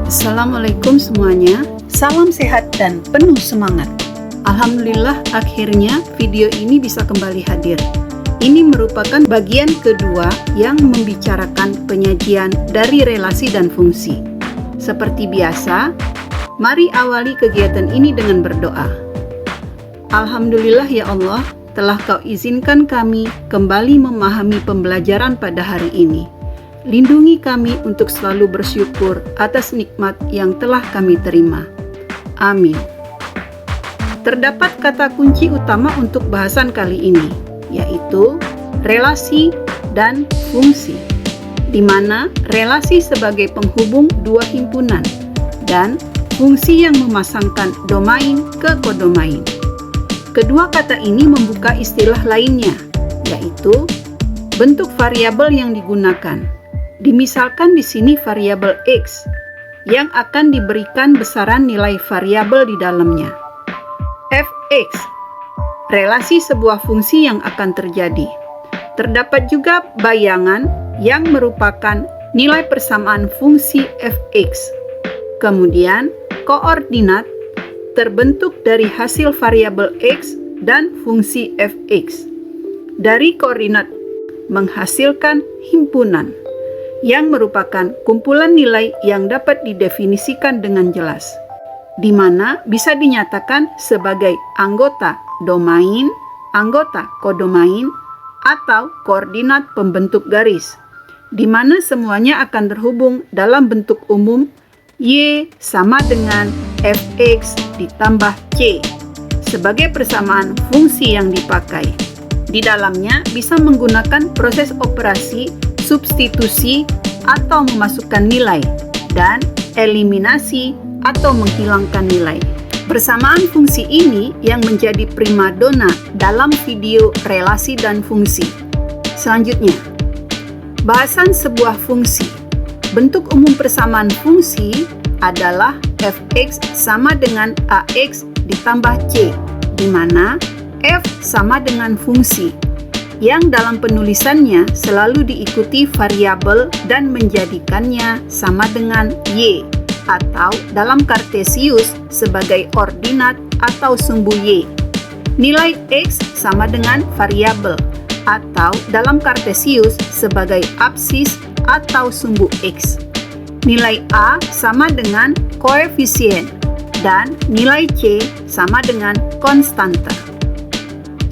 Assalamualaikum semuanya. Salam sehat dan penuh semangat. Alhamdulillah akhirnya video ini bisa kembali hadir. Ini merupakan bagian kedua yang membicarakan penyajian dari relasi dan fungsi. Seperti biasa, mari awali kegiatan ini dengan berdoa. Alhamdulillah ya Allah, telah Kau izinkan kami kembali memahami pembelajaran pada hari ini. Lindungi kami untuk selalu bersyukur atas nikmat yang telah kami terima. Amin. Terdapat kata kunci utama untuk bahasan kali ini, yaitu relasi dan fungsi, di mana relasi sebagai penghubung dua himpunan dan fungsi yang memasangkan domain ke kodomain. Kedua kata ini membuka istilah lainnya, yaitu bentuk variabel yang digunakan. Dimisalkan di sini variabel X yang akan diberikan besaran nilai variabel di dalamnya. Fx, relasi sebuah fungsi yang akan terjadi. Terdapat juga bayangan yang merupakan nilai persamaan fungsi Fx. Kemudian, koordinat terbentuk dari hasil variabel X dan fungsi Fx. Dari koordinat menghasilkan himpunan yang merupakan kumpulan nilai yang dapat didefinisikan dengan jelas, di mana bisa dinyatakan sebagai anggota domain, anggota kodomain, atau koordinat pembentuk garis, di mana semuanya akan terhubung dalam bentuk umum Y sama dengan Fx ditambah C sebagai persamaan fungsi yang dipakai. Di dalamnya bisa menggunakan proses operasi substitusi atau memasukkan nilai dan eliminasi atau menghilangkan nilai. Persamaan fungsi ini yang menjadi primadona dalam video relasi dan fungsi. Selanjutnya, bahasan sebuah fungsi. Bentuk umum persamaan fungsi adalah Fx sama dengan Ax ditambah C, di mana F sama dengan fungsi, yang dalam penulisannya selalu diikuti variabel dan menjadikannya sama dengan Y, atau dalam Kartesius sebagai ordinat atau sumbu Y. Nilai X sama dengan variabel, atau dalam Kartesius sebagai absis atau sumbu X. Nilai A sama dengan koefisien, dan nilai C sama dengan konstanta.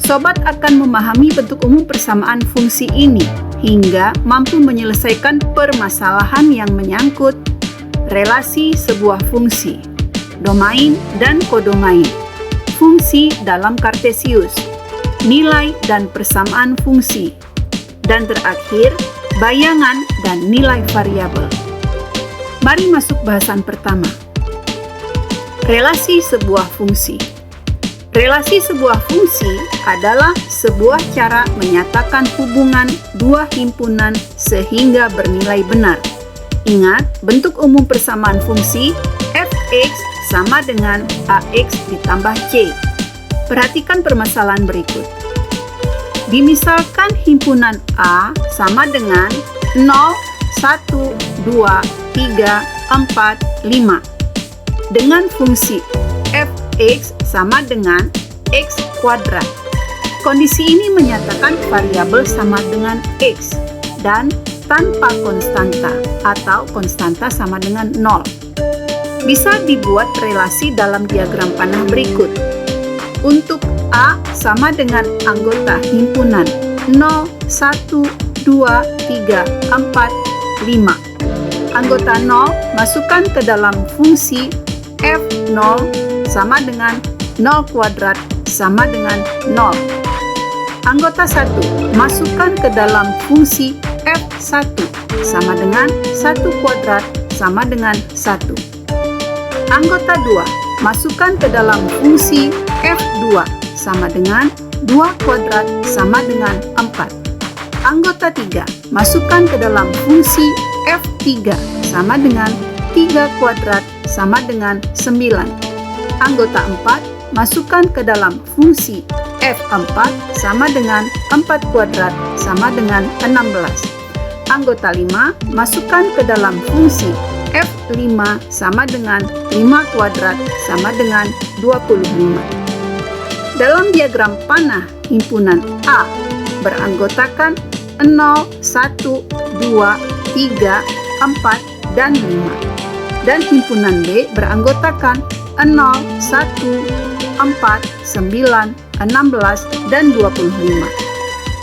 Sobat akan memahami bentuk umum persamaan fungsi ini hingga mampu menyelesaikan permasalahan yang menyangkut relasi sebuah fungsi, domain dan kodomain, fungsi dalam Kartesius, nilai dan persamaan fungsi, dan terakhir, bayangan dan nilai variabel. Mari masuk bahasan pertama. Relasi sebuah fungsi. Relasi sebuah fungsi adalah sebuah cara menyatakan hubungan dua himpunan sehingga bernilai benar. Ingat, bentuk umum persamaan fungsi Fx sama dengan Ax ditambah C. Perhatikan permasalahan berikut. Dimisalkan himpunan A sama dengan 0, 1, 2, 3, 4, 5 dengan fungsi Fx sama dengan X kuadrat. Kondisi ini menyatakan variabel sama dengan X dan tanpa konstanta atau konstanta sama dengan 0. Bisa dibuat relasi dalam diagram panah berikut. Untuk A sama dengan anggota himpunan 0, 1, 2, 3, 4, 5. Anggota 0 masukkan ke dalam fungsi F0 sama dengan 0 kuadrat sama dengan 0. Anggota 1 masukkan ke dalam fungsi F1 sama dengan 1 kuadrat sama dengan 1. Anggota 2 masukkan ke dalam fungsi F2 sama dengan 2 kuadrat sama dengan 4. Anggota 3 masukkan ke dalam fungsi F3 sama dengan 3 kuadrat sama dengan 9. Anggota 4 masukkan ke dalam fungsi F4 sama dengan 4 kuadrat sama dengan 16. Anggota 5 masukkan ke dalam fungsi F5 sama dengan 5 kuadrat sama dengan 25. Dalam diagram panah, himpunan A beranggotakan 0, 1, 2, 3, 4, dan 5. Dan himpunan B beranggotakan 0, 1, 4, 9, 16, dan 25.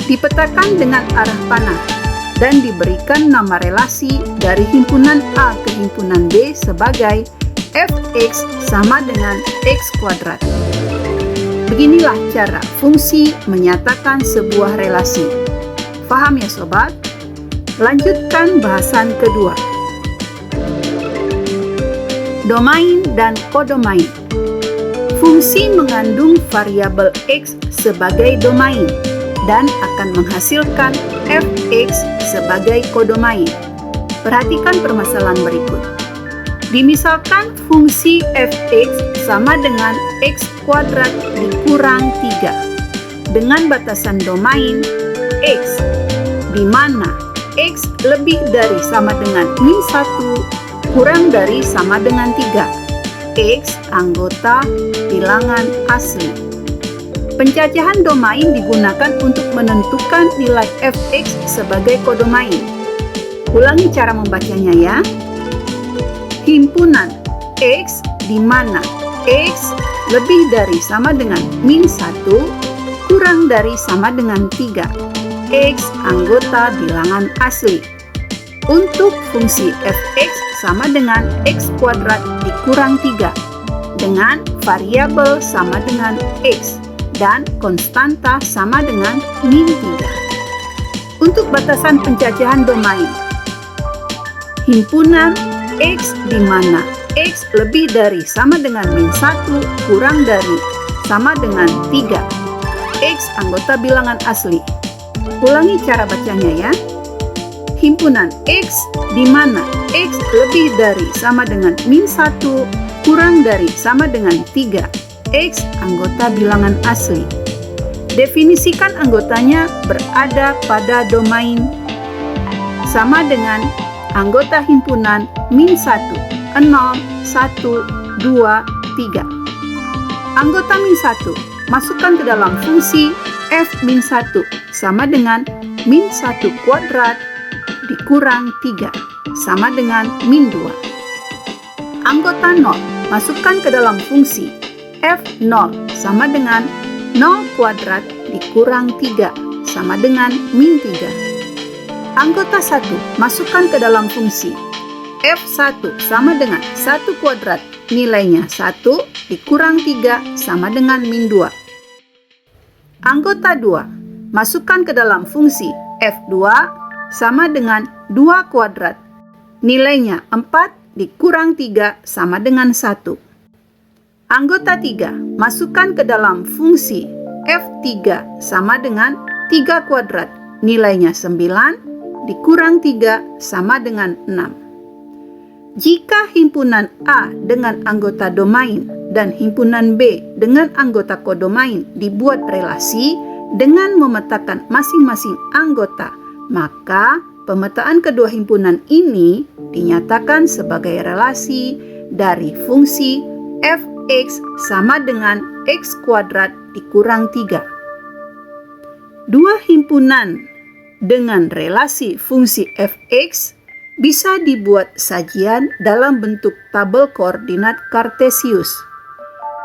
Dipetakan dengan arah panah dan diberikan nama relasi dari himpunan A ke himpunan B sebagai Fx sama dengan x kuadrat. Beginilah cara fungsi menyatakan sebuah relasi. Paham ya sobat? Lanjutkan bahasan kedua. Domain dan kodomain. Fungsi mengandung variabel x sebagai domain dan akan menghasilkan fx sebagai kodomain. Perhatikan permasalahan berikut. Dimisalkan fungsi fx sama dengan x kuadrat dikurang 3 dengan batasan domain x, di mana x lebih dari sama dengan min 1 kurang dari sama dengan 3. X anggota bilangan asli. Pencacahan domain digunakan untuk menentukan nilai fx sebagai kodomain. Ulangi cara membacanya ya. Himpunan x di mana x lebih dari sama dengan min 1 kurang dari sama dengan 3. X anggota bilangan asli. Untuk fungsi fx sama dengan x kuadrat dikurang 3 dengan variabel sama dengan x dan konstanta sama dengan min 3. Untuk batasan pencacahan domain, himpunan x di mana x lebih dari sama dengan min 1 kurang dari sama dengan 3. X anggota bilangan asli. Ulangi cara bacanya ya. Himpunan x di mana x lebih dari sama dengan min 1 kurang dari sama dengan 3. X anggota bilangan asli. Definisikan anggotanya berada pada domain sama dengan anggota himpunan min 1, 0, 1, 2, 3. Anggota min 1 masukkan ke dalam fungsi f min 1 sama dengan min 1 kuadrat dikurang 3 sama dengan min 2. Anggota 0 masukkan ke dalam fungsi f0 sama dengan 0 kuadrat dikurang 3 sama dengan min 3. Anggota 1 masukkan ke dalam fungsi f1 sama dengan 1 kuadrat nilainya 1 dikurang 3 sama dengan min 2. Anggota 2 masukkan ke dalam fungsi f2 sama dengan 2 kuadrat. Nilainya 4 dikurang 3 sama dengan 1. Anggota 3 masukkan ke dalam fungsi F3 sama dengan 3 kuadrat. Nilainya 9 dikurang 3 sama dengan 6. Jika himpunan A dengan anggota domain dan himpunan B dengan anggota kodomain dibuat relasi dengan memetakan masing-masing anggota, maka pemetaan kedua himpunan ini dinyatakan sebagai relasi dari fungsi fx sama dengan x kuadrat dikurang 3. Dua himpunan dengan relasi fungsi fx bisa dibuat sajian dalam bentuk tabel koordinat Kartesius.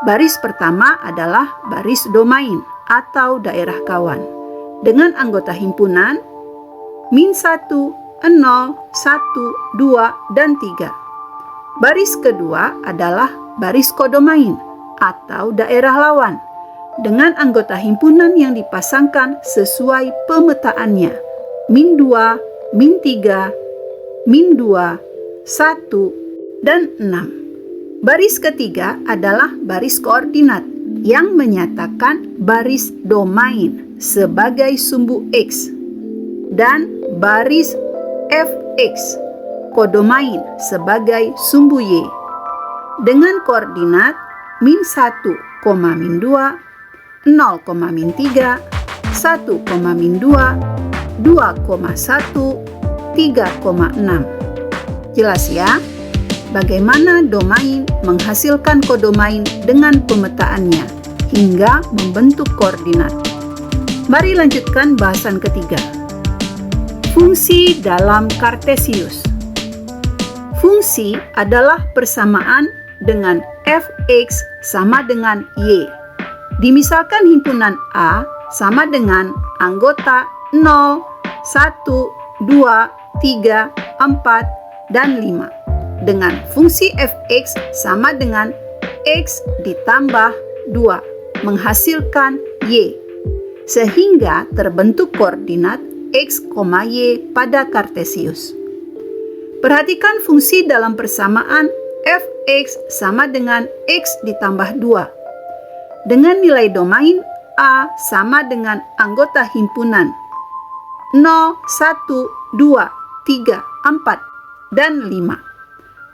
Baris pertama adalah baris domain atau daerah kawan dengan anggota himpunan min 1, 0, 1, 2, dan 3. Baris kedua adalah baris kodomain atau daerah lawan dengan anggota himpunan yang dipasangkan sesuai pemetaannya min 2, min 3, min 2, 1, dan 6. Baris ketiga adalah baris koordinat yang menyatakan baris domain sebagai sumbu X dan baris fx kodomain sebagai sumbu Y dengan koordinat min 1, min 2, 0, min 3, 1, min 2, 2, 1, 3,6. Jelas ya? bagaimana domain menghasilkan kodomain dengan pemetaannya hingga membentuk koordinat. Mari lanjutkan bahasan ketiga. Fungsi dalam Kartesius. Fungsi adalah persamaan dengan f(x) sama dengan y. Dimisalkan himpunan A sama dengan anggota 0, 1, 2, 3, 4, dan 5 dengan fungsi fx sama dengan x ditambah 2 menghasilkan y, sehingga terbentuk koordinat x, y pada Kartesius. Perhatikan fungsi dalam persamaan fx sama dengan x ditambah 2 dengan nilai domain A sama dengan anggota himpunan 0, 1, 2, 3, 4, dan 5.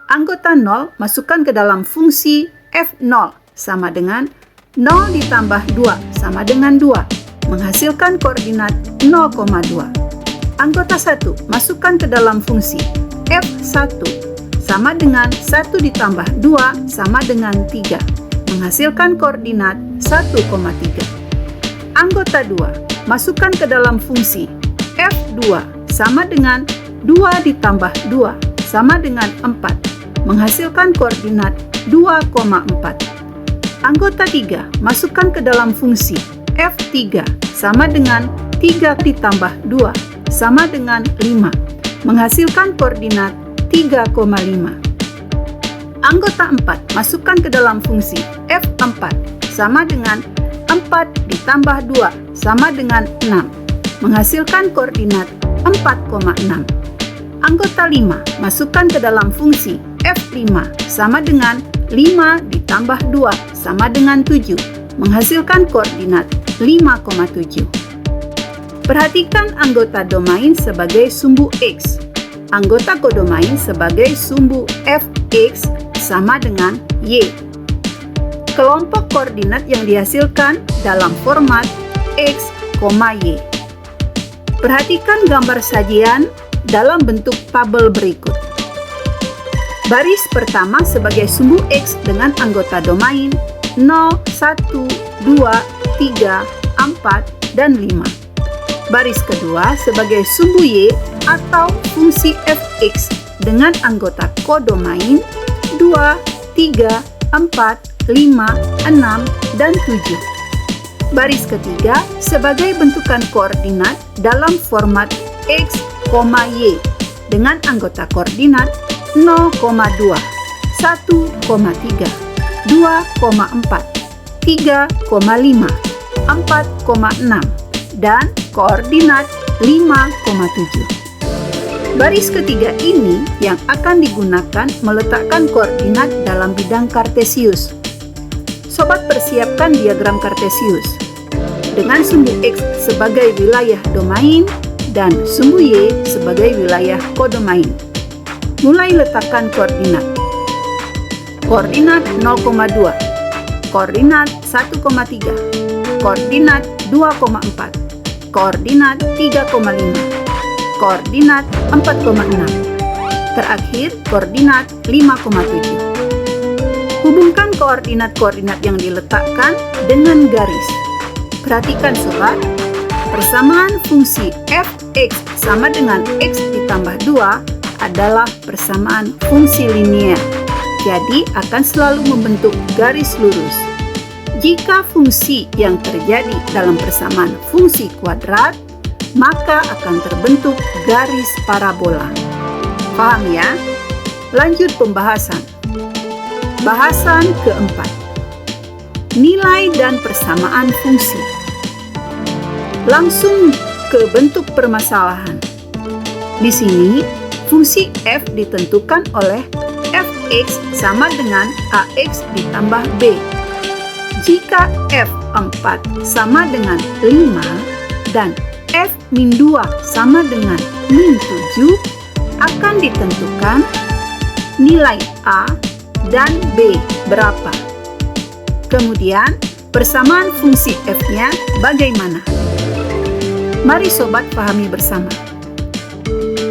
Anggota 0 masukkan ke dalam fungsi f0 sama dengan 0 ditambah 2 sama dengan 2, menghasilkan koordinat 0,2. Anggota 1 masukkan ke dalam fungsi f1 sama dengan 1 ditambah 2 sama dengan 3, menghasilkan koordinat 1,3. Anggota 2 masukkan ke dalam fungsi f2 sama dengan 2 ditambah 2 sama dengan 4, menghasilkan koordinat 2,4. Anggota 3 masukkan ke dalam fungsi f3 sama dengan 3 ditambah 2 sama dengan 5, menghasilkan koordinat 3,5. Anggota 4 masukkan ke dalam fungsi f4 sama dengan 4 ditambah 2 sama dengan 6, menghasilkan koordinat 4,6. Anggota 5 masukkan ke dalam fungsi f5 sama dengan 5 ditambah 2 sama dengan 7, menghasilkan koordinat 5,7. Perhatikan anggota domain sebagai sumbu x, anggota kodomain sebagai sumbu fx sama dengan y. Kelompok koordinat yang dihasilkan dalam format x, y. Perhatikan gambar sajian dalam bentuk tabel berikut. Baris pertama sebagai sumbu x dengan anggota domain 0, 1, 2, 3, 4, dan 5. Baris kedua sebagai sumbu y atau fungsi fx dengan anggota kodomain 2, 3, 4, 5, 6, dan 7. Baris ketiga sebagai bentukan koordinat dalam format x, y dengan anggota koordinat 0,2, 1,3, 2,4, 3,5, 4,6, dan koordinat 5,7. Baris ketiga ini yang akan digunakan meletakkan koordinat dalam bidang Kartesius. Sobat persiapkan diagram Kartesius dengan sumbu x sebagai wilayah domain dan sumbu y sebagai wilayah kodomain. Mulai letakkan koordinat. Koordinat 0,2, koordinat 1,3, koordinat 2,4, koordinat 3,5, koordinat 4,6, terakhir koordinat 5,7. Hubungkan koordinat-koordinat yang diletakkan dengan garis. Perhatikan sobat, persamaan fungsi fx sama dengan x ditambah 2 adalah persamaan fungsi linear, jadi akan selalu membentuk garis lurus. Jika fungsi yang terjadi dalam persamaan fungsi kuadrat, maka akan terbentuk garis parabola. Paham ya? Lanjut pembahasan. Bahasan keempat. Nilai dan persamaan fungsi. Langsung ke bentuk permasalahan. Di sini, fungsi f ditentukan oleh fx sama dengan ax ditambah b. Jika f4 sama dengan 5 dan f-2 sama dengan -7, akan ditentukan nilai a dan b berapa. Kemudian, persamaan fungsi f-nya bagaimana? Mari sobat pahami bersama.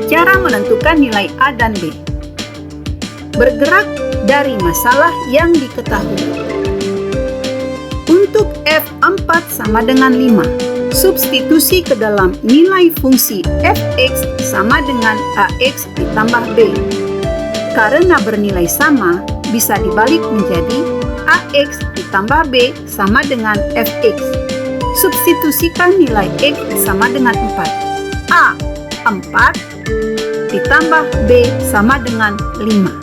Cara menentukan nilai a dan b. bergerak dari masalah yang diketahui. Untuk f4 sama dengan 5, substitusi ke dalam nilai fungsi fx sama dengan ax ditambah b. Karena bernilai sama, bisa dibalik menjadi ax ditambah b sama dengan fx. Substitusikan nilai x sama dengan 4. A 4 ditambah b sama dengan 5.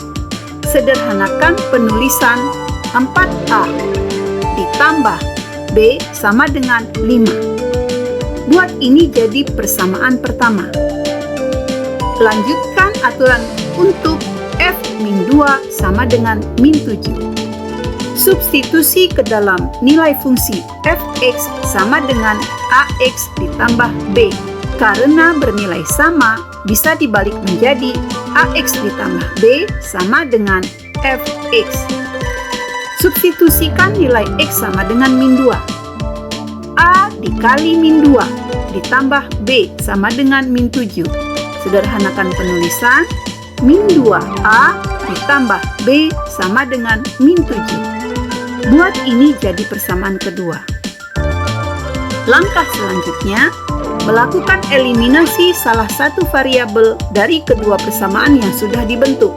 Sederhanakan penulisan 4a ditambah b sama dengan 5. Buat ini jadi persamaan pertama. Lanjutkan aturan untuk f-2 sama dengan -7. Substitusi ke dalam nilai fungsi fx sama dengan ax ditambah b. Karena bernilai sama, bisa dibalik menjadi ax ditambah b sama dengan fx. Substitusikan nilai x sama dengan -2. A dikali -2 ditambah b sama dengan -7. Sederhanakan penulisan, -2a ditambah b sama dengan -7. Buat ini jadi persamaan kedua. Langkah selanjutnya, melakukan eliminasi salah satu variabel dari kedua persamaan yang sudah dibentuk.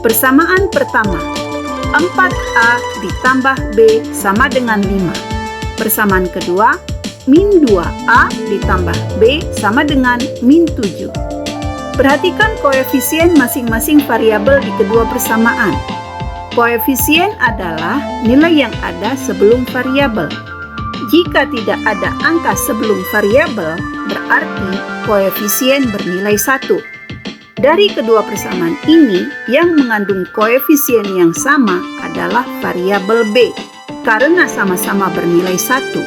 Persamaan pertama, 4a ditambah b sama dengan 5. Persamaan kedua, -2a ditambah b sama dengan -7. Perhatikan koefisien masing-masing variabel di kedua persamaan. Koefisien adalah nilai yang ada sebelum variabel. Jika tidak ada angka sebelum variabel, berarti koefisien bernilai 1. Dari kedua persamaan ini, yang mengandung koefisien yang sama adalah variabel b, karena sama-sama bernilai 1.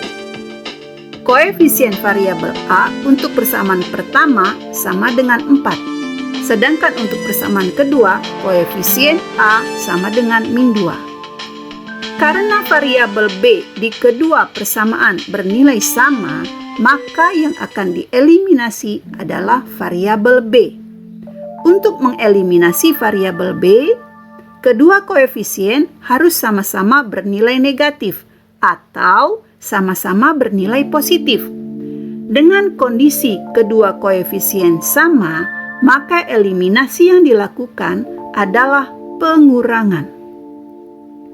Koefisien variabel a untuk persamaan pertama sama dengan 4. Sedangkan untuk persamaan kedua, koefisien a sama dengan -2. Karena variabel b di kedua persamaan bernilai sama, maka yang akan dieliminasi adalah variabel b. Untuk mengeliminasi variabel b, kedua koefisien harus sama-sama bernilai negatif atau sama-sama bernilai positif. Dengan kondisi kedua koefisien sama, maka eliminasi yang dilakukan adalah pengurangan.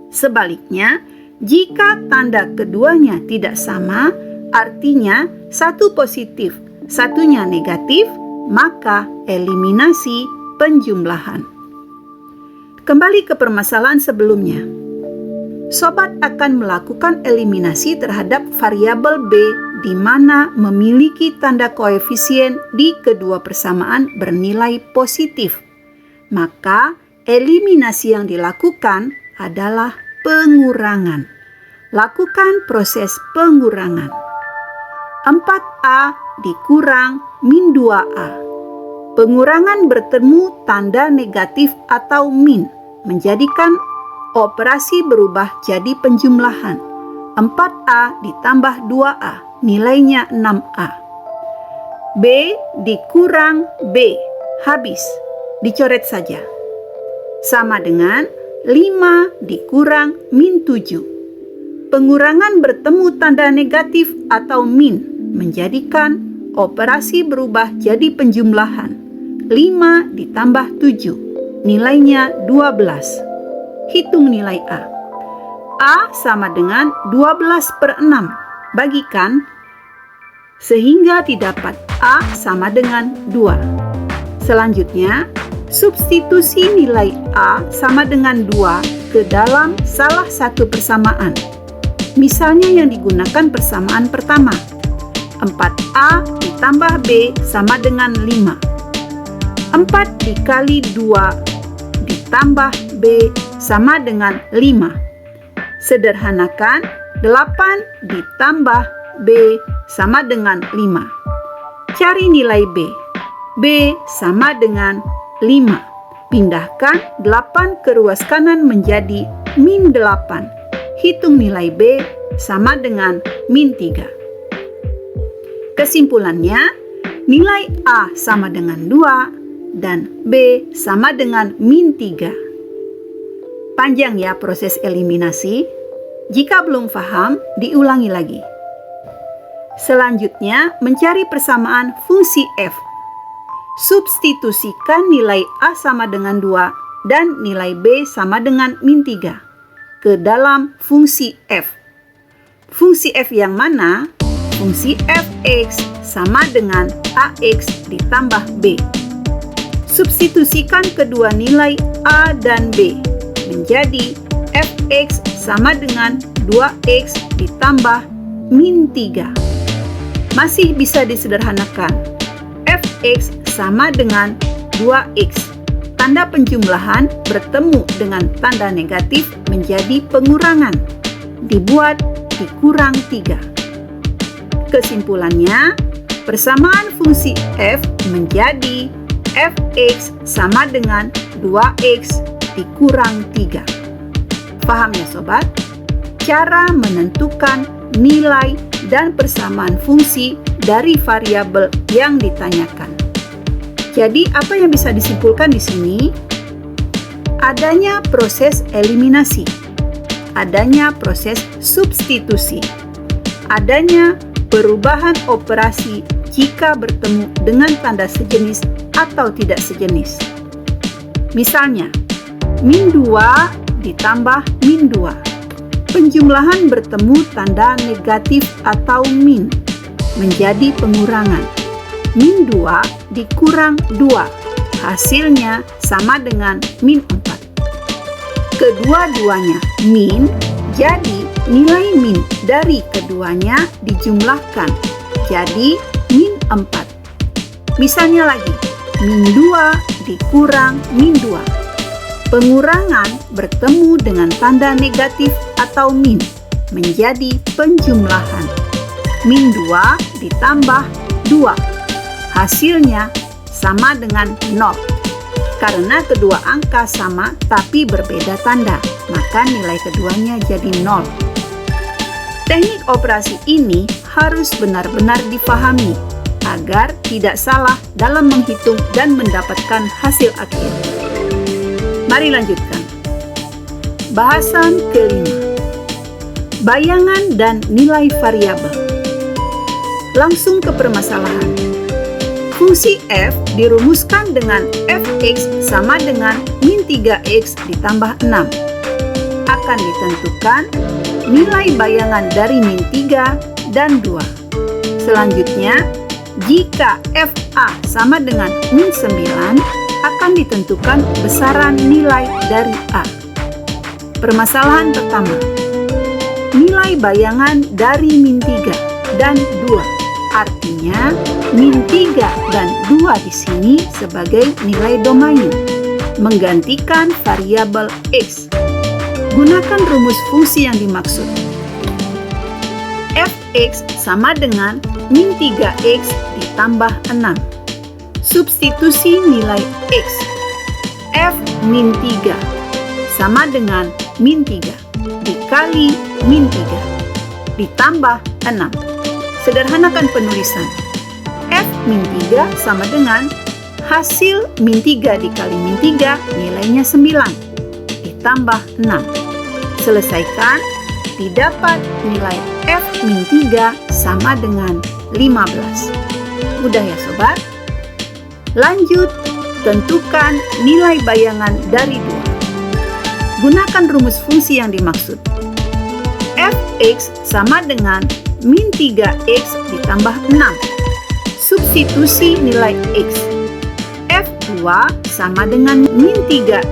Sebaliknya, jika tanda keduanya tidak sama, artinya satu positif, satunya negatif, maka eliminasi penjumlahan. Kembali ke permasalahan sebelumnya. Sobat akan melakukan eliminasi terhadap variabel b di mana memiliki tanda koefisien di kedua persamaan bernilai positif. Maka eliminasi yang dilakukan adalah pengurangan. Lakukan proses pengurangan. 4a dikurang -2a. Pengurangan bertemu tanda negatif atau min, menjadikan operasi berubah jadi penjumlahan. 4a ditambah 2a, nilainya 6a. B dikurang B, habis, dicoret saja. Sama dengan 5 dikurang -7. Pengurangan bertemu tanda negatif atau min, menjadikan operasi berubah jadi penjumlahan. 5 ditambah 7, nilainya 12. Hitung nilai A. A sama dengan 12/6. Bagikan sehingga didapat A sama dengan 2. Selanjutnya, substitusi nilai A sama dengan 2 ke dalam salah satu persamaan. Misalnya yang digunakan persamaan pertama. 4A ditambah B sama dengan 5. 4 dikali 2 ditambah B sama dengan 5. Sederhanakan, 8 ditambah B sama dengan 5. Cari nilai B. B sama dengan 5. Pindahkan 8 ke ruas kanan menjadi -8. Hitung nilai B sama dengan -3. Kesimpulannya, nilai A sama dengan 2 dan B sama dengan -3. Panjang ya proses eliminasi. Jika belum paham, diulangi lagi. Selanjutnya, mencari persamaan fungsi f. Substitusikan nilai a sama dengan 2 dan nilai b sama dengan min 3 ke dalam fungsi f. Fungsi f yang mana? Fungsi fx sama dengan ax ditambah b. Substitusikan kedua nilai a dan b menjadi fx sama dengan 2x ditambah min 3. Masih bisa disederhanakan. Fx sama dengan 2x. Tanda penjumlahan bertemu dengan tanda negatif menjadi pengurangan. Dibuat dikurang 3. Kesimpulannya, persamaan fungsi f menjadi fx sama dengan 2x dikurang 3. Paham ya sobat? Cara menentukan nilai dan persamaan fungsi dari variabel yang ditanyakan. Jadi apa yang bisa disimpulkan di sini? Adanya proses eliminasi, adanya proses substitusi, adanya perubahan operasi jika bertemu dengan tanda sejenis atau tidak sejenis. Misalnya, min 2 ditambah min 2. Penjumlahan bertemu tanda negatif atau min, menjadi pengurangan. Min 2 dikurang 2, hasilnya sama dengan min 4. Kedua-duanya min, jadi nilai min dari keduanya dijumlahkan, jadi min 4. Misalnya lagi, min 2 dikurang min 2. Pengurangan bertemu dengan tanda negatif atau min, menjadi penjumlahan. Min 2 ditambah 2, hasilnya sama dengan 0. Karena kedua angka sama tapi berbeda tanda, maka nilai keduanya jadi 0. Teknik operasi ini harus benar-benar dipahami agar tidak salah dalam menghitung dan mendapatkan hasil akhir. Mari lanjutkan. Bahasan kelima. Bayangan dan nilai variabel. Langsung ke permasalahan. Fungsi f dirumuskan dengan fx sama dengan min 3x ditambah 6. Akan ditentukan nilai bayangan dari min 3 dan 2. Selanjutnya, jika fa sama dengan min 9, akan ditentukan besaran nilai dari a. Permasalahan pertama. Nilai bayangan dari min 3 dan 2. Artinya, min 3 dan 2 di sini sebagai nilai domain, menggantikan variabel x. Gunakan rumus fungsi yang dimaksud. Fx sama dengan min 3x ditambah 6. Substitusi nilai x. F min 3 sama dengan min 3 dikali min 3 ditambah 6. Sederhanakan penulisan. F min 3 sama dengan hasil min 3 dikali min 3 nilainya 9 ditambah 6. Selesaikan, didapat nilai F min 3 sama dengan 15. Mudah ya sobat? Lanjut, tentukan nilai bayangan dari 2. Gunakan rumus fungsi yang dimaksud. Fx sama dengan min 3x ditambah 6. Substitusi nilai x. F2 sama dengan min 3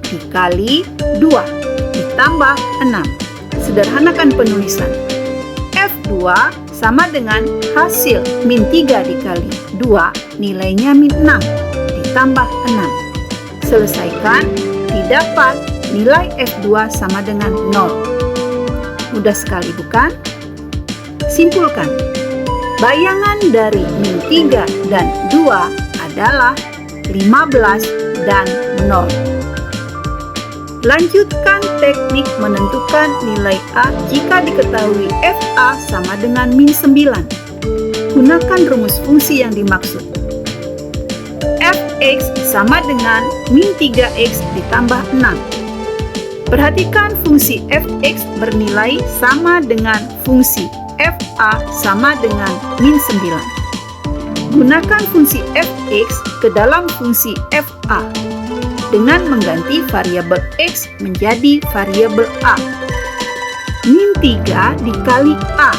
dikali 2 ditambah 6. Sederhanakan penulisan. F2 sama dengan hasil min 3 dikali 2 nilainya min 6 ditambah 6. Selesaikan, didapat nilai F2 sama dengan 0. Mudah sekali bukan? Simpulkan. Bayangan dari min 3 dan 2 adalah 15 dan 0. Lanjutkan teknik menentukan nilai A jika diketahui FA sama dengan min 9. Gunakan rumus fungsi yang dimaksud. Fx sama dengan min 3x ditambah 6. Perhatikan fungsi f(x) bernilai sama dengan fungsi f(a) sama dengan min 9. Gunakan fungsi f(x) ke dalam fungsi f(a) dengan mengganti variabel x menjadi variabel a. Min 3 dikali a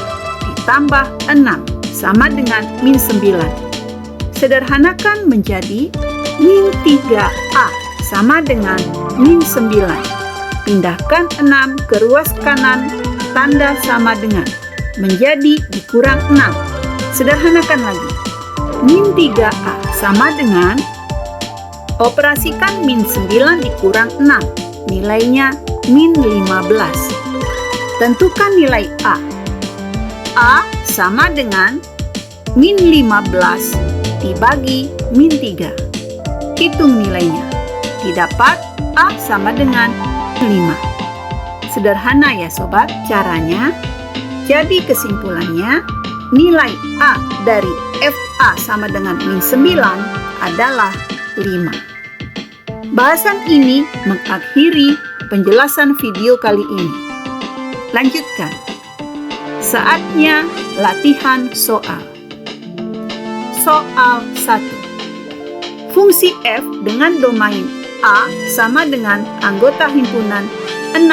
ditambah 6 sama dengan min 9. Sederhanakan menjadi min 3a sama dengan min 9. Pindahkan 6 ke ruas kanan, tanda sama dengan, menjadi dikurang 6. Sederhanakan lagi. Min 3a sama dengan, operasikan min 9 dikurang 6, nilainya min 15. Tentukan nilai a. A sama dengan min 15 dibagi min 3. Hitung nilainya. Didapat a sama dengan 5. Sederhana ya sobat caranya. Jadi kesimpulannya, nilai a dari FA sama dengan min 9 adalah 5. Bahasan ini mengakhiri penjelasan video kali ini. Lanjutkan. Saatnya latihan soal. Soal 1. Fungsi f dengan domain a sama dengan anggota himpunan 6,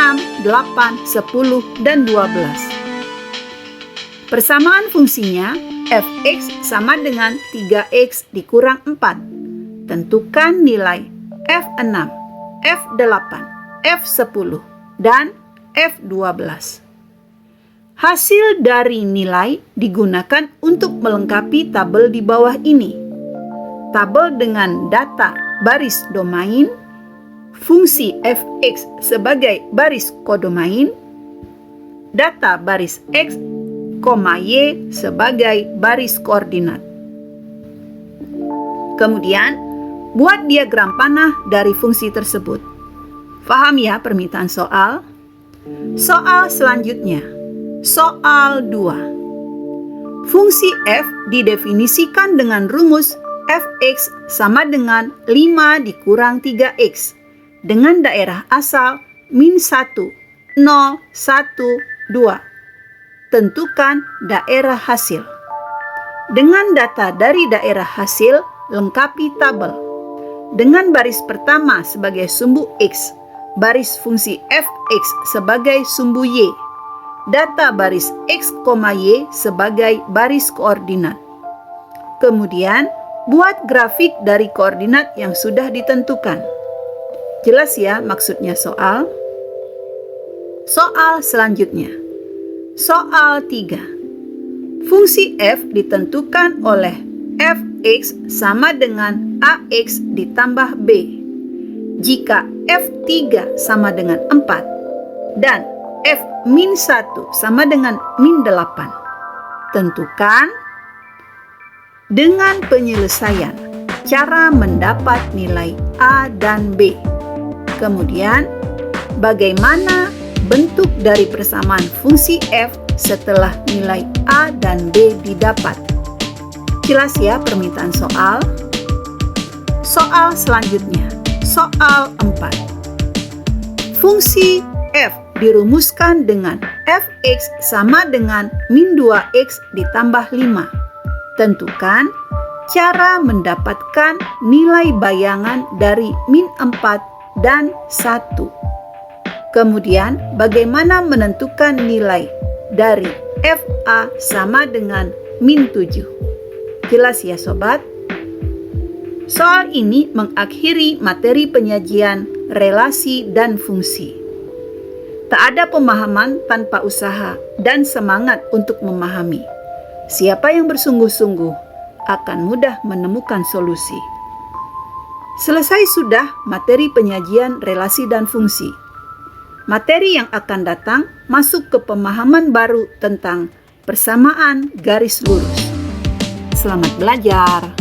8, 10, dan 12. Persamaan fungsinya f(x) sama dengan 3x dikurang 4. Tentukan nilai f6, f8, f10, dan f12. Hasil dari nilai digunakan untuk melengkapi tabel di bawah ini. Tabel dengan data baris domain, fungsi f(x) sebagai baris kodomain, data baris x, y sebagai baris koordinat. Kemudian, buat diagram panah dari fungsi tersebut. Paham ya permintaan soal? Soal selanjutnya. Soal 2. Fungsi f didefinisikan dengan rumus f(x) sama dengan 5 dikurang 3x dengan daerah asal min 1, 0, 1, 2. Tentukan daerah hasil. Dengan data dari daerah hasil, lengkapi tabel. Dengan baris pertama sebagai sumbu x, baris fungsi f(x) sebagai sumbu y, data baris x, y sebagai baris koordinat. Kemudian, buat grafik dari koordinat yang sudah ditentukan. Jelas ya maksudnya soal? Soal selanjutnya. Soal 3. Fungsi f ditentukan oleh f(x) sama dengan ax ditambah b. Jika f3 sama dengan 4 dan f-1 sama dengan min 8. Tentukan dengan penyelesaian cara mendapat nilai A dan B. Kemudian, bagaimana bentuk dari persamaan fungsi f setelah nilai A dan B didapat? Jelas ya permintaan soal? Soal selanjutnya, soal 4. Fungsi f dirumuskan dengan f(x) sama dengan min 2x ditambah 5. Tentukan cara mendapatkan nilai bayangan dari min 4 dan 1. Kemudian, bagaimana menentukan nilai dari FA sama dengan min 7? Jelas ya sobat? Soal ini mengakhiri materi penyajian relasi dan fungsi. Tak ada pemahaman tanpa usaha dan semangat untuk memahami. Siapa yang bersungguh-sungguh akan mudah menemukan solusi. Selesai sudah materi penyajian relasi dan fungsi. Materi yang akan datang masuk ke pemahaman baru tentang persamaan garis lurus. Selamat belajar!